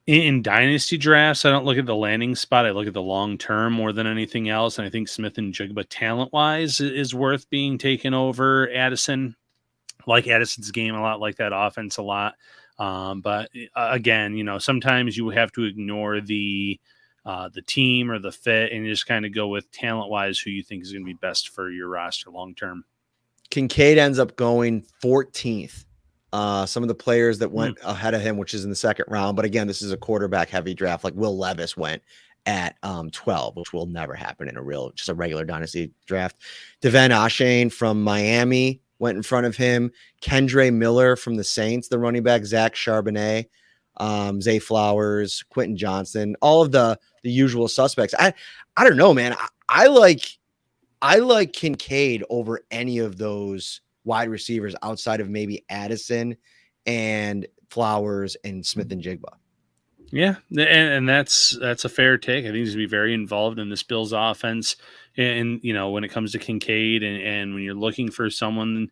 In dynasty drafts, I don't look at the landing spot. I look at the long term more than anything else. And I think Smith and Jigba, talent wise, is worth being taken over Addison. Like Addison's game a lot, like that offense a lot. But again, sometimes you have to ignore the team or the fit and just kind of go with talent wise who you think is going to be best for your roster long term. Kincaid ends up going 14th. Some of the players that went ahead of him, which is in the second round. But again, this is a quarterback heavy draft. Like Will Levis went at 12, which will never happen in just a regular dynasty draft. Devin Achane from Miami went in front of him. Kendre Miller from the Saints, the running back, Zach Charbonnet, Zay Flowers, Quentin Johnson, all of the usual suspects. I don't know, man. I like Kincaid over any of those wide receivers outside of maybe Addison and Flowers and Smith and Jigba. Yeah, and that's a fair take. I think he's going to be very involved in this Bills offense. And when it comes to Kincaid and when you're looking for someone,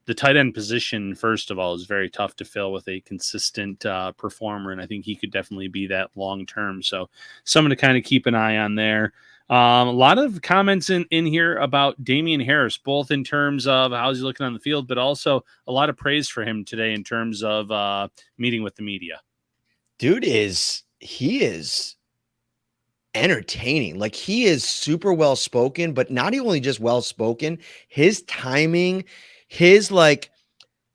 the tight end position, first of all, is very tough to fill with a consistent performer. And I think he could definitely be that long term. So someone to kind of keep an eye on there. A lot of comments in here about Damian Harris, both in terms of how's he looking on the field, but also a lot of praise for him today in terms of meeting with the media. Dude is entertaining. Like he is super well spoken, but not only just well spoken, his timing, his like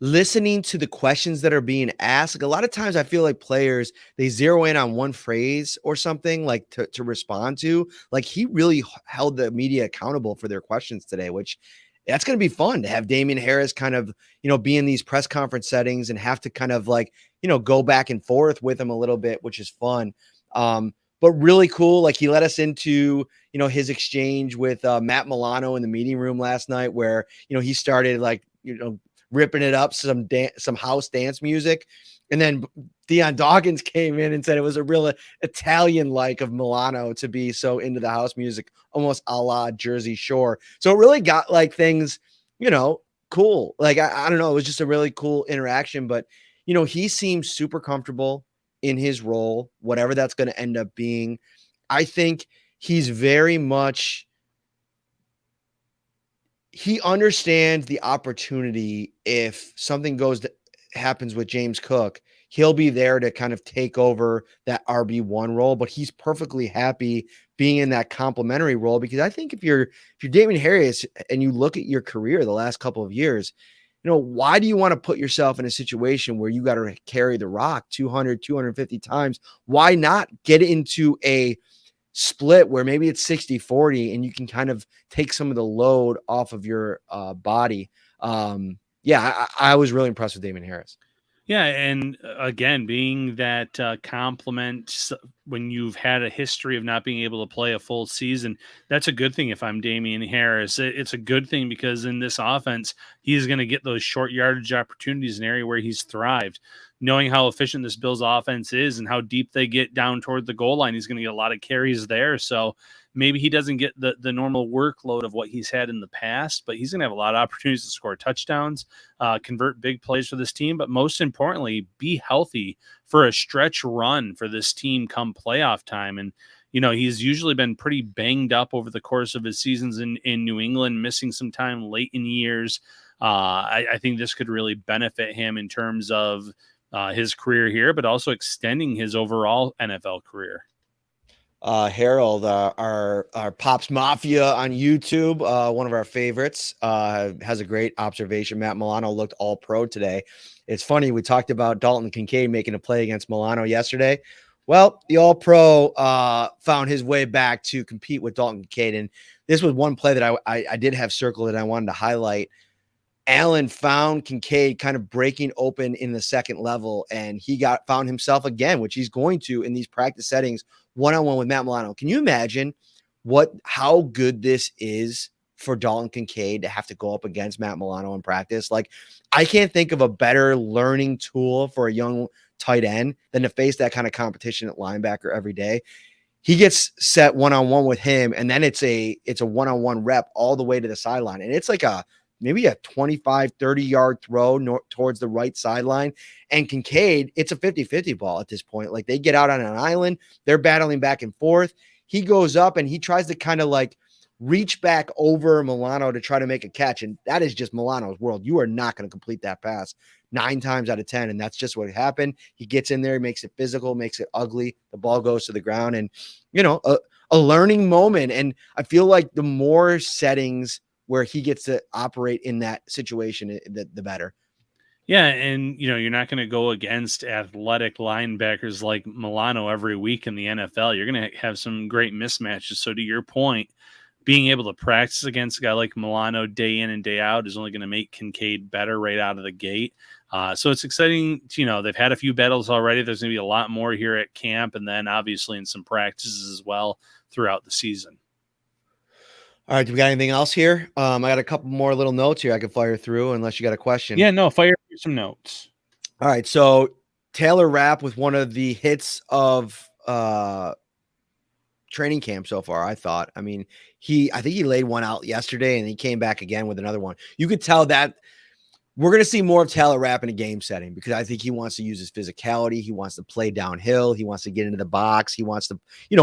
listening to the questions that are being asked. Like a lot of times I feel like players, they zero in on one phrase or something like to respond to. Like he really held the media accountable for their questions today, which that's going to be fun to have Damian Harris kind of, be in these press conference settings and have to kind of like, go back and forth with him a little bit, which is fun. But really cool. Like he let us into, his exchange with Matt Milano in the meeting room last night where, he started like, ripping it up, some house dance music. And then Deion Dawkins came in and said it was a real Italian-like of Milano to be so into the house music, almost a la Jersey Shore. So it really got like things, cool. Like, I don't know. It was just a really cool interaction, but he seems super comfortable in his role, whatever that's going to end up being. I think he's very much, he understands the opportunity. If something happens with James Cook, he'll be there to kind of take over that RB1 role, but he's perfectly happy being in that complementary role. Because I think if you're Damian Harris and you look at your career the last couple of years, why do you want to put yourself in a situation where you got to carry the rock 200, 250 times? Why not get into a split where maybe it's 60-40 and you can kind of take some of the load off of your body? I was really impressed with Damian Harris. Yeah, and again, being that compliment when you've had a history of not being able to play a full season, that's a good thing. If I'm Damian Harris, it's a good thing because in this offense, he's going to get those short yardage opportunities in an area where he's thrived. Knowing how efficient this Bills offense is and how deep they get down toward the goal line, he's going to get a lot of carries there. So maybe he doesn't get the normal workload of what he's had in the past, but he's going to have a lot of opportunities to score touchdowns, convert big plays for this team, but most importantly, be healthy for a stretch run for this team come playoff time. And, he's usually been pretty banged up over the course of his seasons in New England, missing some time late in years. I think this could really benefit him in terms of his career here, but also extending his overall NFL career. Harold, our Pops Mafia on YouTube, one of our favorites, has a great observation. Matt Milano looked all pro today. It's funny, we talked about Dalton Kincaid making a play against Milano yesterday. Well, the all pro found his way back to compete with Dalton Kincaid. And this was one play that I did have circled and I wanted to highlight. Allen found Kincaid kind of breaking open in the second level, and he found himself again, which he's going to in these practice settings, one-on-one with Matt Milano. Can you imagine how good this is for Dalton Kincaid to have to go up against Matt Milano in practice? Like, I can't think of a better learning tool for a young tight end than to face that kind of competition at linebacker every day. He gets set one-on-one with him, and then it's a one-on-one rep all the way to the sideline. And it's like maybe a 25, 30-yard throw towards the right sideline. And Kincaid, it's a 50-50 ball at this point. Like, they get out on an island. They're battling back and forth. He goes up, and he tries to kind of like reach back over Milano to try to make a catch. And that is just Milano's world. You are not going to complete that pass 9 times out of 10. And that's just what happened. He gets in there, makes it physical, makes it ugly. The ball goes to the ground. And, a learning moment. And I feel like the more settings where he gets to operate in that situation, the better. Yeah, and you're not going to go against athletic linebackers like Milano every week in the NFL. You're going to have some great mismatches. So to your point, being able to practice against a guy like Milano day in and day out is only going to make Kincaid better right out of the gate. So it's exciting. They've had a few battles already. There's going to be a lot more here at camp, and then obviously in some practices as well throughout the season. All right, do we got anything else here? I got a couple more little notes here I can fire through unless you got a question. Yeah, no, fire some notes. All right, so Taylor Rapp with one of the hits of training camp so far, I thought. I mean, I think he laid one out yesterday and he came back again with another one. You could tell that we're going to see more of Taylor Rapp in a game setting because I think he wants to use his physicality. He wants to play downhill. He wants to get into the box. He wants to,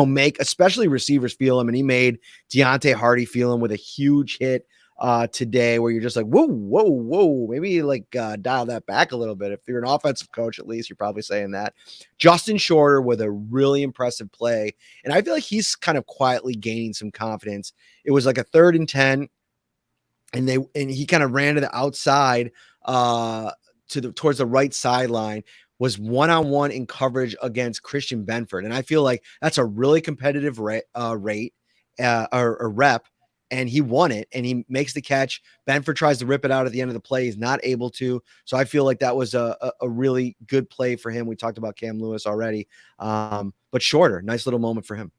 make especially receivers feel him. And he made Deontay Hardy feel him with a huge hit today where you're just like, whoa. Maybe dial that back a little bit. If you're an offensive coach, at least you're probably saying that. Justin Shorter with a really impressive play. And I feel like he's kind of quietly gaining some confidence. It was like a 3rd and 10. And he kind of ran to the outside towards the right sideline, was one-on-one in coverage against Christian Benford. And I feel like that's a really competitive rate or rep. And he won it and he makes the catch. Benford tries to rip it out at the end of the play. He's not able to. So I feel like that was a really good play for him. We talked about Cam Lewis already. But Shorter, nice little moment for him.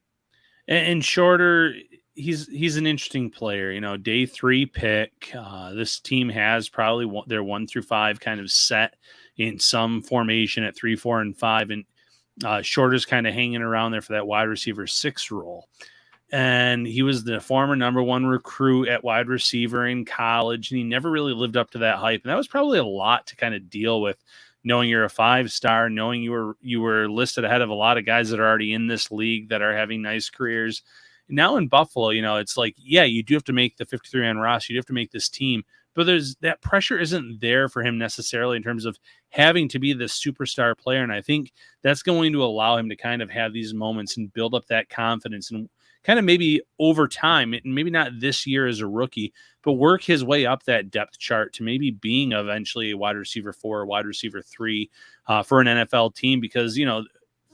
And Shorter, he's an interesting player. Day 3 pick. This team has probably their 1 through 5 kind of set in some formation at 3, 4, and 5, and Shorter's kind of hanging around there for that wide receiver 6 role. And he was the former number 1 recruit at wide receiver in college, and he never really lived up to that hype. And that was probably a lot to kind of deal with, knowing you're a 5-star, knowing you were listed ahead of a lot of guys that are already in this league that are having nice careers. Now in Buffalo, it's like, yeah, you do have to make the 53-man roster. You have to make this team. But that pressure isn't there for him necessarily in terms of having to be the superstar player. And I think that's going to allow him to kind of have these moments and build up that confidence and kind of maybe over time, and maybe not this year as a rookie, but work his way up that depth chart to maybe being eventually a wide receiver 4 or wide receiver 3 for an NFL team, because,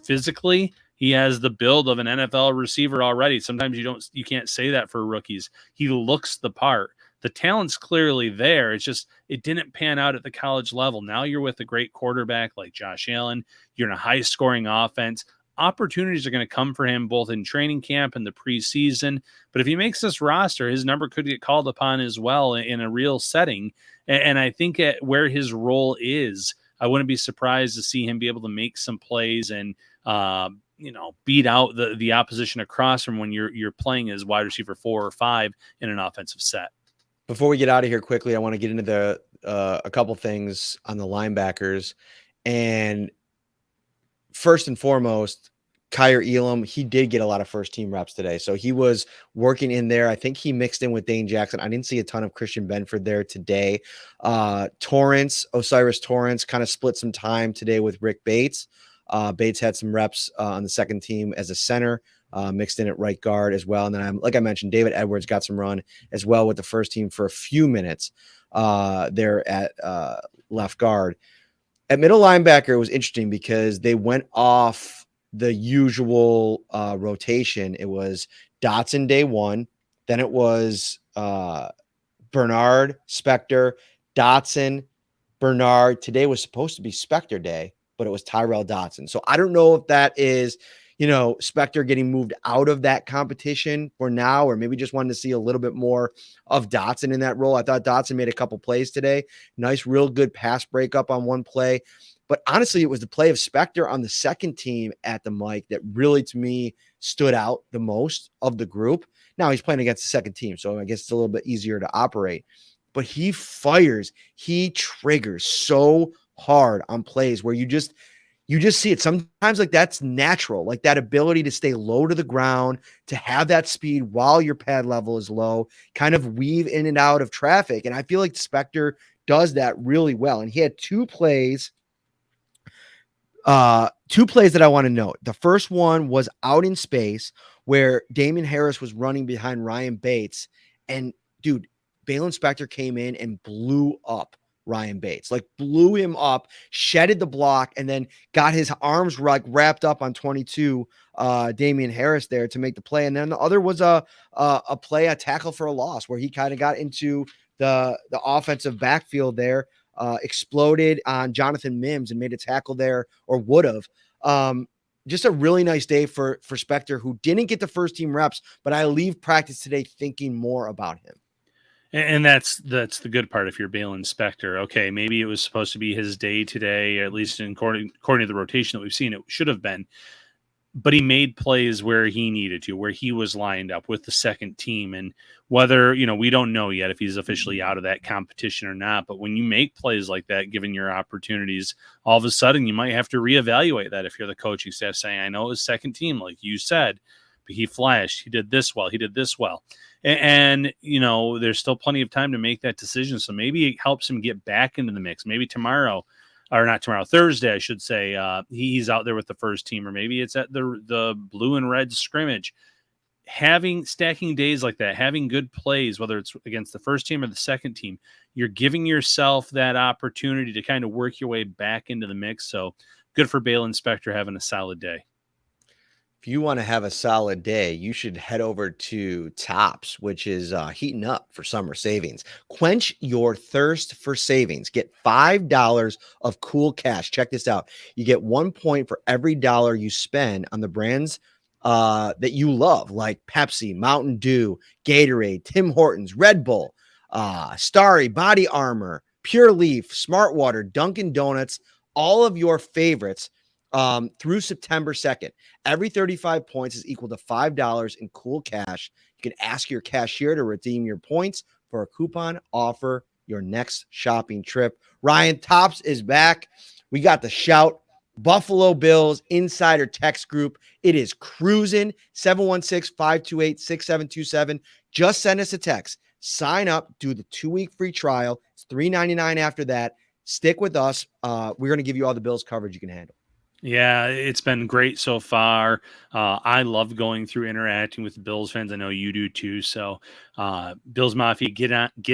physically he has the build of an NFL receiver already. Sometimes you can't say that for rookies. He looks the part. The talent's clearly there. It's just, it didn't pan out at the college level. Now you're with a great quarterback like Josh Allen. You're in a high scoring offense. Opportunities are going to come for him both in training camp and the preseason. But if he makes this roster, his number could get called upon as well in a real setting. And I think at where his role is, I wouldn't be surprised to see him be able to make some plays and, beat out the opposition across from when you're playing as wide receiver 4 or 5 in an offensive set. Before we get out of here quickly, I want to get into a couple things on the linebackers. And first and foremost, Kyer Elam, he did get a lot of first team reps today. So he was working in there. I think he mixed in with Dane Jackson. I didn't see a ton of Christian Benford there today. Osiris Torrance kind of split some time today with Rick Bates. Bates had some reps on the second team as a center. mixed in at right guard as well. And then like I mentioned, David Edwards got some run as well with the first team for a few minutes there at left guard. At middle linebacker, it was interesting because they went off the usual rotation. It was Dotson day one, then it was Bernard, Spector, Dotson, Bernard. Today was supposed to be Spector day, but it was Tyrell Dotson. So I don't know if that is, Spector getting moved out of that competition for now, or maybe just wanted to see a little bit more of Dotson in that role. I thought Dotson made a couple plays today. Nice, real good pass breakup on one play. But honestly, it was the play of Spector on the second team at the mic that really, to me, stood out the most of the group. Now he's playing against the second team, so I guess it's a little bit easier to operate. But he triggers so hard on plays where you just see it. Sometimes like that's natural, like that ability to stay low to the ground, to have that speed while your pad level is low, kind of weave in and out of traffic. And I feel like Spector does that really well. And he had two plays that I want to note. The first one was out in space where Damian Harris was running behind Ryan Bates. And dude, Balin Spector came in and blew up Ryan Bates, like blew him up, shedded the block, and then got his arms like wrapped up on 22 Damian Harris there to make the play. And then the other was a tackle for a loss where he kind of got into the offensive backfield there, exploded on Jonathan Mims and made a tackle there, or would have. Just a really nice day for Spector, who didn't get the first team reps, but I leave practice today thinking more about him. And that's the good part. If you're Balin Spector, okay, maybe it was supposed to be his day today, at least according to the rotation that we've seen, it should have been. But he made plays where he needed to, where he was lined up with the second team. And whether, we don't know yet if he's officially out of that competition or not. But when you make plays like that, given your opportunities, all of a sudden you might have to reevaluate that if you're the coaching staff, saying, I know it was second team, like you said, but he flashed, he did this well, he did this well. And there's still plenty of time to make that decision. So maybe it helps him get back into the mix. Maybe Thursday, I should say, he's out there with the first team, or maybe it's at the blue and red scrimmage. Stacking days like that, having good plays, whether it's against the first team or the second team, you're giving yourself that opportunity to kind of work your way back into the mix. So good for Balin Spector having a solid day. If you want to have a solid day, you should head over to Tops, which is heating up for summer savings. Quench your thirst for savings. Get $5 of cool cash. Check this out. You get 1 point for every dollar you spend on the brands that you love, like Pepsi, Mountain Dew, Gatorade, Tim Hortons, Red Bull, Starry, Body Armor, Pure Leaf, Smart Water, Dunkin' Donuts, all of your favorites. Through September 2nd. Every 35 points is equal to $5 in cool cash. You can ask your cashier to redeem your points for a coupon offer your next shopping trip. Ryan, Tops is back. We got the shout. Buffalo Bills Insider Text Group. It is cruising. 716-528-6727. Just send us a text. Sign up. Do the 2-week free trial. It's $3.99 after that. Stick with us. We're going to give you all the Bills coverage you can handle. Yeah, it's been great so far. I love going through interacting with the Bills fans. I know you do too. So Bills Mafia, get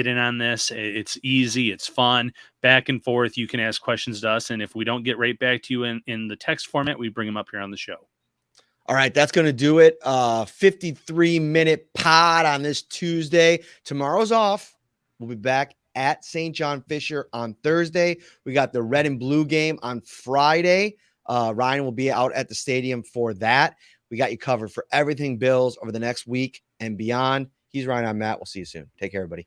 in on this. It's easy. It's fun. Back and forth. You can ask questions to us. And if we don't get right back to you in the text format, we bring them up here on the show. All right, that's going to do it. 53-minute pod on this Tuesday. Tomorrow's off. We'll be back at St. John Fisher on Thursday. We got the red and blue game on Friday. Ryan will be out at the stadium for that. We got you covered for everything Bills over the next week and beyond. He's Ryan. I'm Matt. We'll see you soon. Take care, everybody.